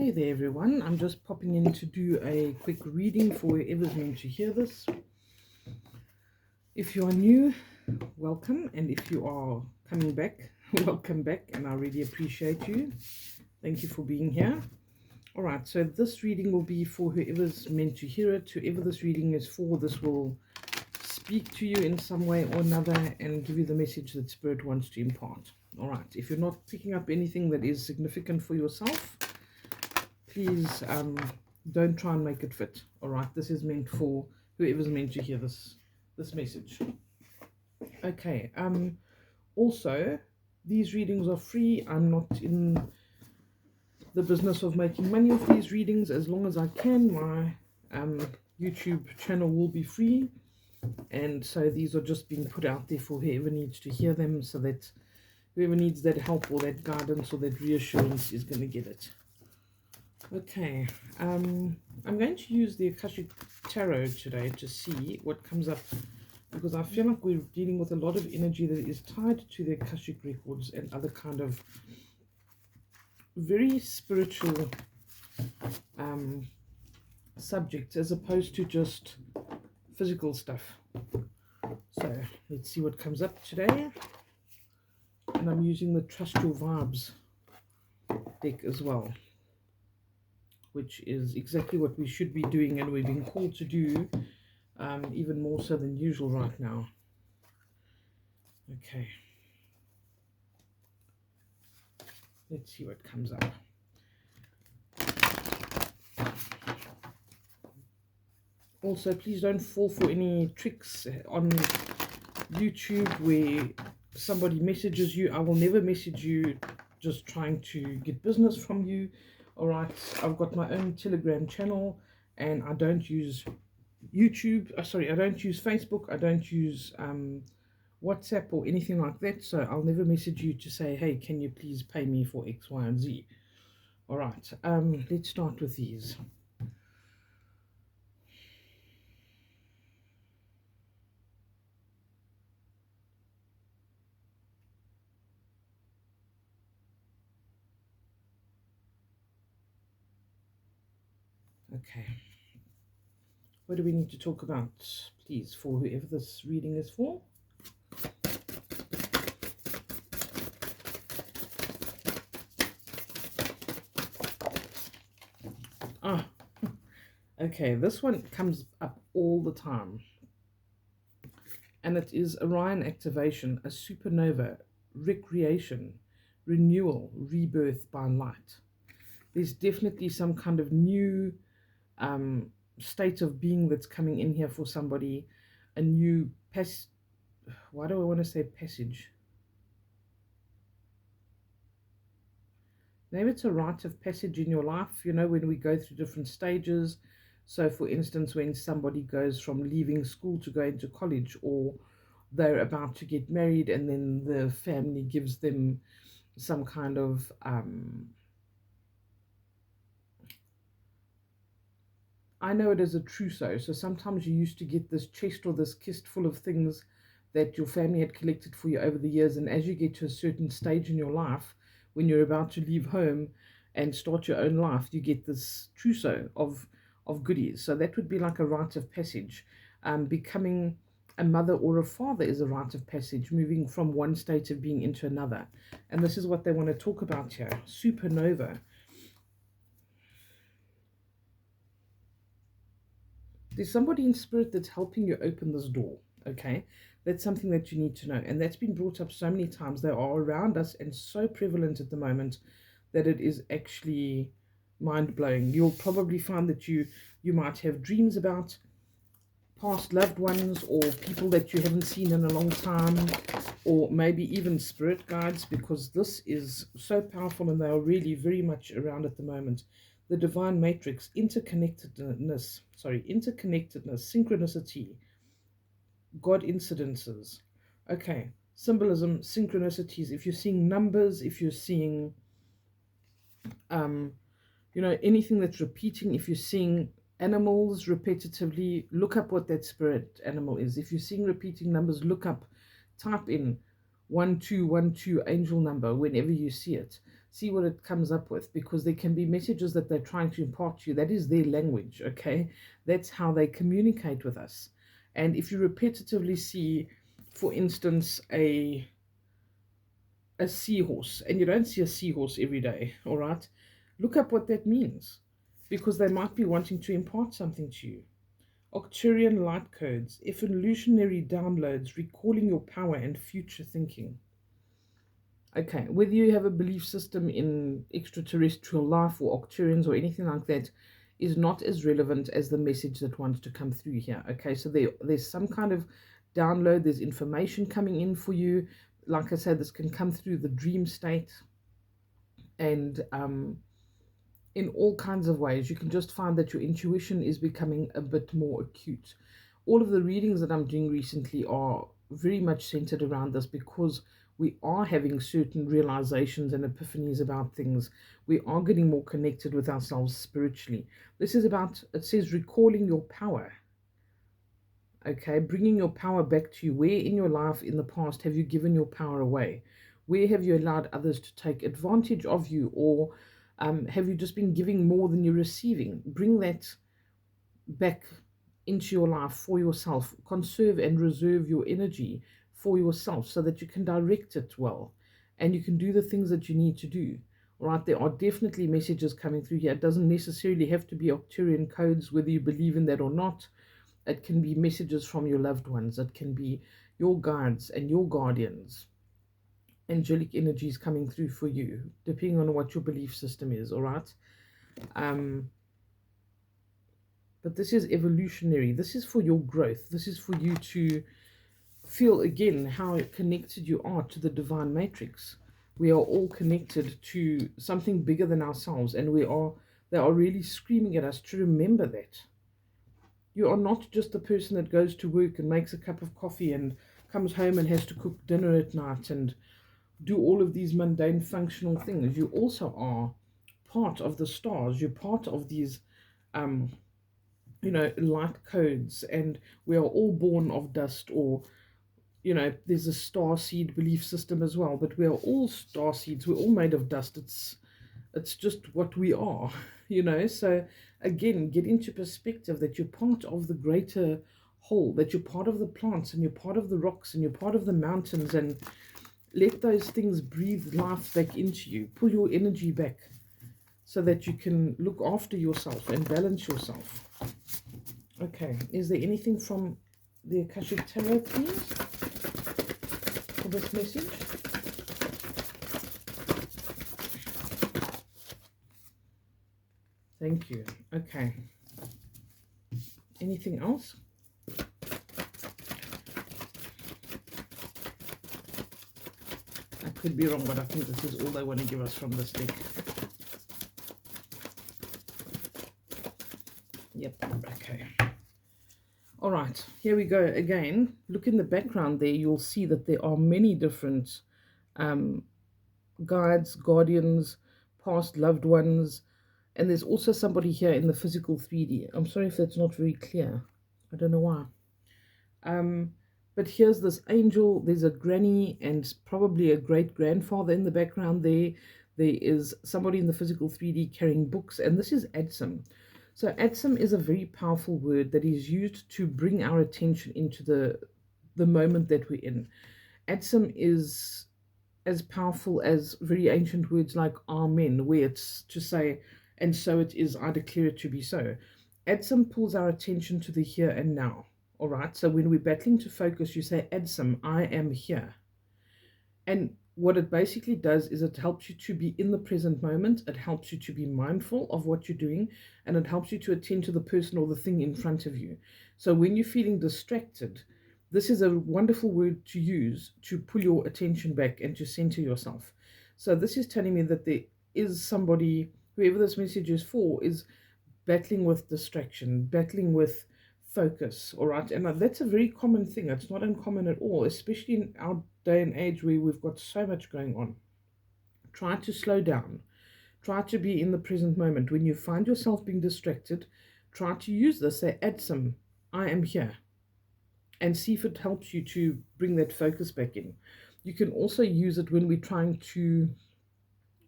Hey there, everyone. I'm just popping in to do a quick reading for whoever's meant to hear this. If you are new, welcome. And if you are coming back, welcome back. And I really appreciate you. Thank you for being here. All right, so this reading will be for whoever's meant to hear it. Whoever this reading is for, this will speak to you in some way or another and give you the message that Spirit wants to impart. All right, if you're not picking up anything that is significant for yourself, please don't try and make it fit. All right, this is meant for whoever's meant to hear this message. Okay. Also, these readings are free. I'm not in the business of making money off these readings. As long as I can, my YouTube channel will be free, and so these are just being put out there for whoever needs to hear them, so that whoever needs that help or that guidance or that reassurance is going to get it. Okay, I'm going to use the Akashic Tarot today to see what comes up, because I feel like we're dealing with a lot of energy that is tied to the Akashic records and other kind of very spiritual subjects, as opposed to just physical stuff. So let's see what comes up today. And I'm using the Trust Your Vibes deck as well, which is exactly what we should be doing and we've been called to do, even more so than usual right now. Okay. Let's see what comes up. Also, please don't fall for any tricks on YouTube where somebody messages you. I will never message you just trying to get business from you. All right, I've got my own Telegram channel, and I don't use YouTube. I don't use Facebook. I don't use WhatsApp or anything like that. So I'll never message you to say, hey, can you please pay me for X, Y, and Z. All right, let's start with these. Okay. What do we need to talk about, please, for whoever this reading is for? Okay, this one comes up all the time. And it is Orion activation, a supernova, recreation, renewal, rebirth by light. There's definitely some kind of new state of being that's coming in here for somebody, a new why do I want to say passage? Maybe it's a rite of passage in your life, you know, when we go through different stages. So, for instance, when somebody goes from leaving school to go into college, or they're about to get married, and then the family gives them some kind of I know it as a trousseau. So sometimes you used to get this chest or this kist full of things that your family had collected for you over the years. And as you get to a certain stage in your life, when you're about to leave home and start your own life, you get this trousseau of goodies. So that would be like a rite of passage. Becoming a mother or a father is a rite of passage, moving from one state of being into another. And this is what they want to talk about here. Supernova. There's somebody in spirit that's helping you open this door, okay? That's something that you need to know. And that's been brought up so many times. They are around us and so prevalent at the moment that it is actually mind-blowing. You'll probably find that you might have dreams about past loved ones or people that you haven't seen in a long time, or maybe even spirit guides, because this is so powerful and they are really very much around at the moment. The divine matrix, interconnectedness, synchronicity, God incidences. Okay, symbolism, synchronicities. If you're seeing numbers, if you're seeing, anything that's repeating, if you're seeing animals repetitively, look up what that spirit animal is. If you're seeing repeating numbers, type in 1212 angel number whenever you see it. see what it comes up with, because there can be messages that they're trying to impart to you. That is their language, okay? That's how they communicate with us. And if you repetitively see, for instance, a seahorse, and you don't see a seahorse every day, all right? Look up what that means, because they might be wanting to impart something to you. Octurian light codes, evolutionary downloads, recalling your power and future thinking. Okay, whether you have a belief system in extraterrestrial life or Octurians or anything like that is not as relevant as the message that wants to come through here. Okay, so there's some kind of download, there's information coming in for you. Like I said, this can come through the dream state, and in all kinds of ways. You can just find that your intuition is becoming a bit more acute. All of the readings that I'm doing recently are very much centered around this, because we are having certain realizations and epiphanies about things. We are getting more connected with ourselves spiritually. This is about, it says, recalling your power. Okay, bringing your power back to you. Where in your life in the past have you given your power away? Where have you allowed others to take advantage of you? Or have you just been giving more than you're receiving? Bring that back into your life for yourself. Conserve and reserve your energy for yourself so that you can direct it well and you can do the things that you need to do. All right, there are definitely messages coming through here. It doesn't necessarily have to be Octurian codes, whether you believe in that or not. It can be messages from your loved ones. It can be your guides and your guardians. Angelic energies coming through for you, depending on what your belief system is, all right? But this is evolutionary. This is for your growth. This is for you to feel again how connected you are to the divine matrix. We are all connected to something bigger than ourselves, and they are really screaming at us to remember that. You are not just the person that goes to work and makes a cup of coffee and comes home and has to cook dinner at night and do all of these mundane functional things. You also are part of the stars. You're part of these light codes, and we are all born of dust, or there's a star seed belief system as well, but we are all star seeds. We're all made of dust. It's just what we are. So again, get into perspective that you're part of the greater whole, that you're part of the plants, and you're part of the rocks, and you're part of the mountains, and let those things breathe life back into you. Pull your energy back so that you can look after yourself and balance yourself. Okay, is there anything from the Akashic Tarot, please, for this message? Thank you. Okay. Anything else? I could be wrong, but I think this is all they want to give us from this deck. Yep. Okay. All right. Here we go again. Look in the background there. You'll see that there are many different guides, guardians, past loved ones. And there's also somebody here in the physical 3D. I'm sorry if that's not very clear. I don't know why. But here's this angel. There's a granny and probably a great-grandfather in the background there. There is somebody in the physical 3D carrying books. And this is Adsum. So Adsum is a very powerful word that is used to bring our attention into the moment that we're in. Adsum is as powerful as very ancient words like Amen, where it's to say, and so it is, I declare it to be so. Adsum pulls our attention to the here and now. All right, so when we're battling to focus, you say, Adsum, I am here. And what it basically does is it helps you to be in the present moment. It helps you to be mindful of what you're doing, and it helps you to attend to the person or the thing in front of you. So when you're feeling distracted, this is a wonderful word to use to pull your attention back and to center yourself. So this is telling me that there is somebody, whoever this message is for, is battling with distraction, battling with focus. All right, and that's a very common thing. It's not uncommon at all, especially in our day and age where we've got so much going on. Try to slow down. Try to be in the present moment. When you find yourself being distracted, try to use this. Say, Adsum, I am here, and see if it helps you to bring that focus back in. You can also use it when we're trying to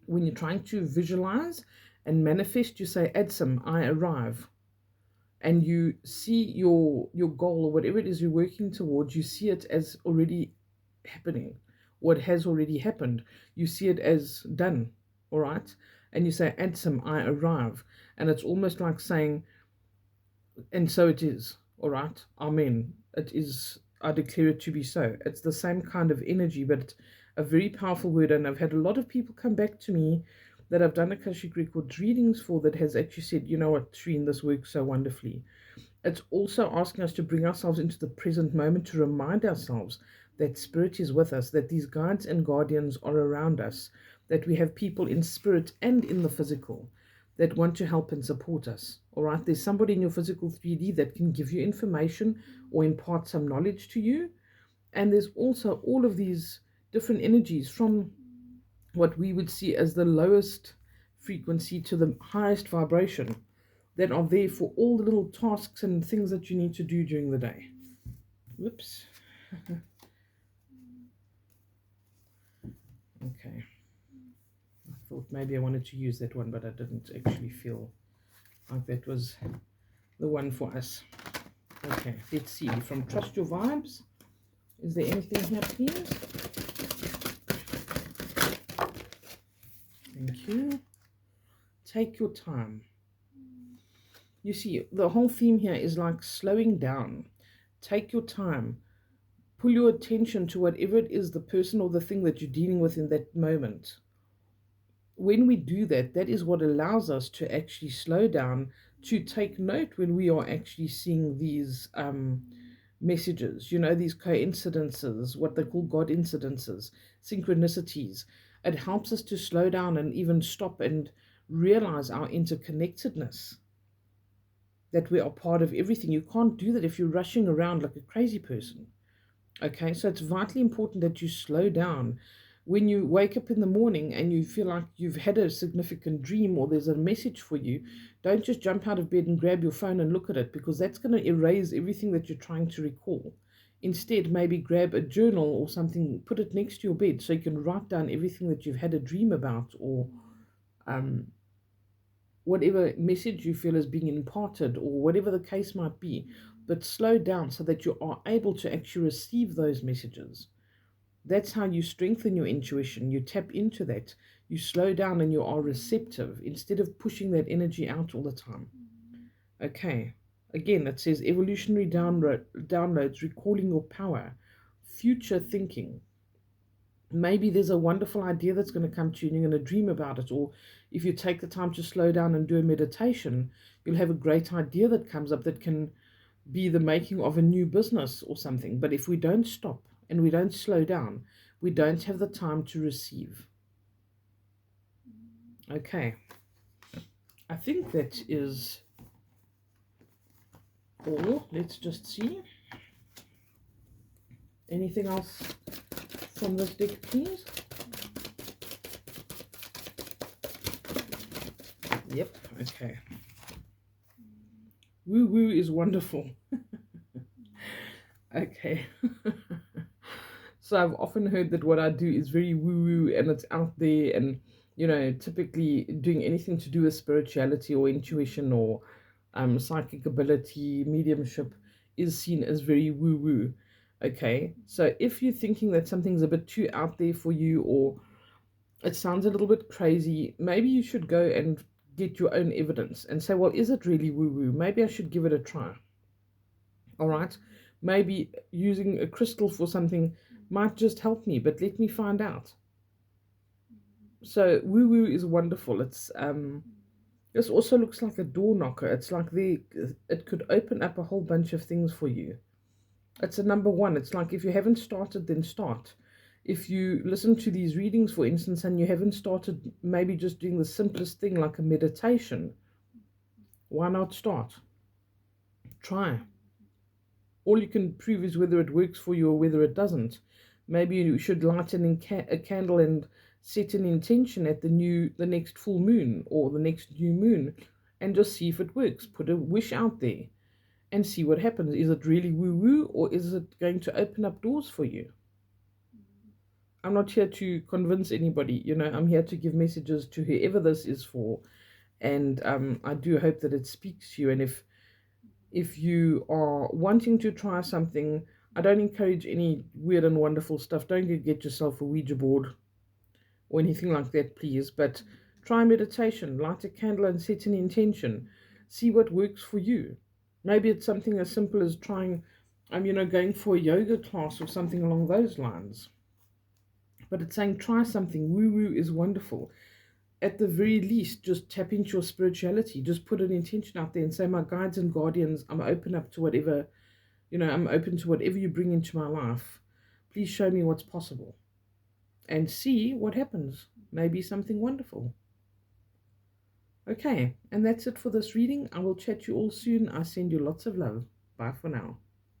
When you're trying to visualize and manifest, you say, Adsum, I arrive. And you see your goal or whatever it is you're working towards, you see it as already happening. What has already happened, you see it as done. All right. And you say, Adsum, I arrive. And it's almost like saying, and so it is. All right. Amen. It is. I declare it to be so. It's the same kind of energy, but it's a very powerful word. And I've had a lot of people come back to me that I've done Akashic Records readings for that has actually said, you know what, Shereen, this works so wonderfully. It's also asking us to bring ourselves into the present moment, to remind ourselves that spirit is with us, that these guides and guardians are around us, that we have people in spirit and in the physical that want to help and support us. All right, there's somebody in your physical 3D that can give you information or impart some knowledge to you. And there's also all of these different energies from what we would see as the lowest frequency to the highest vibration that are there for all the little tasks and things that you need to do during the day. Whoops. Okay. I thought maybe I wanted to use that one, but I didn't actually feel like that was the one for us. Okay, let's see. From Trust Your Vibes, is there anything here, please? Thank you. Take your time. You see, the whole theme here is like slowing down. Take your time. Pull your attention to whatever it is, the person or the thing that you're dealing with in that moment. When we do that, that is what allows us to actually slow down, to take note when we are actually seeing these messages, you know, these coincidences, what they call God incidences, synchronicities. It helps us to slow down and even stop and realize our interconnectedness, that we are part of everything. You can't do that if you're rushing around like a crazy person. Okay, so it's vitally important that you slow down. When you wake up in the morning and you feel like you've had a significant dream or there's a message for you, don't just jump out of bed and grab your phone and look at it, because that's going to erase everything that you're trying to recall. Instead, maybe grab a journal or something, put it next to your bed so you can write down everything that you've had a dream about, or um, whatever message you feel is being imparted, or whatever the case might be. But slow down so that you are able to actually receive those messages. That's how you strengthen your intuition. You tap into that. You slow down and you are receptive instead of pushing that energy out all the time. Okay. Again, it says evolutionary downloads, recalling your power, future thinking. Maybe there's a wonderful idea that's going to come to you and you're going to dream about it. Or if you take the time to slow down and do a meditation, you'll have a great idea that comes up that can be the making of a new business or something. But if we don't stop and we don't slow down, we don't have the time to receive. Okay. I think that is all. Let's just see. Anything else from this deck, please? Yep. Okay. Woo woo is wonderful. Okay. So I've often heard that what I do is very woo woo and it's out there, and you know, typically doing anything to do with spirituality or intuition or psychic ability, mediumship is seen as very woo woo. Okay, so if you're thinking that something's a bit too out there for you, or it sounds a little bit crazy, maybe you should go and get your own evidence and say, well, is it really woo woo? Maybe I should give it a try. All right, maybe using a crystal for something might just help me, but let me find out. So woo woo is wonderful. This also looks like a door knocker. It's like it could open up a whole bunch of things for you. It's a number one. It's like if you haven't started, then start. If you listen to these readings, for instance, and you haven't started maybe just doing the simplest thing like a meditation, why not start? Try. All you can prove is whether it works for you or whether it doesn't. Maybe you should light a candle and set an intention at the next full moon or the next new moon, and just see if it works. Put a wish out there and see what happens. Is it really woo woo, or is it going to open up doors for you? I'm not here to convince anybody. I'm here to give messages to whoever this is for. And I do hope that it speaks to you. And if you are wanting to try something, I don't encourage any weird and wonderful stuff. Don't get yourself a Ouija board or anything like that, please. But try meditation, light a candle and set an intention. See what works for you. Maybe it's something as simple as trying, going for a yoga class or something along those lines. But it's saying try something. Woo woo is wonderful. At the very least, just tap into your spirituality. Just put an intention out there and say, my guides and guardians, I'm open up to whatever, I'm open to whatever you bring into my life. Please show me what's possible and see what happens. Maybe something wonderful. Okay, and that's it for this reading. I will chat to you all soon. I send you lots of love. Bye for now.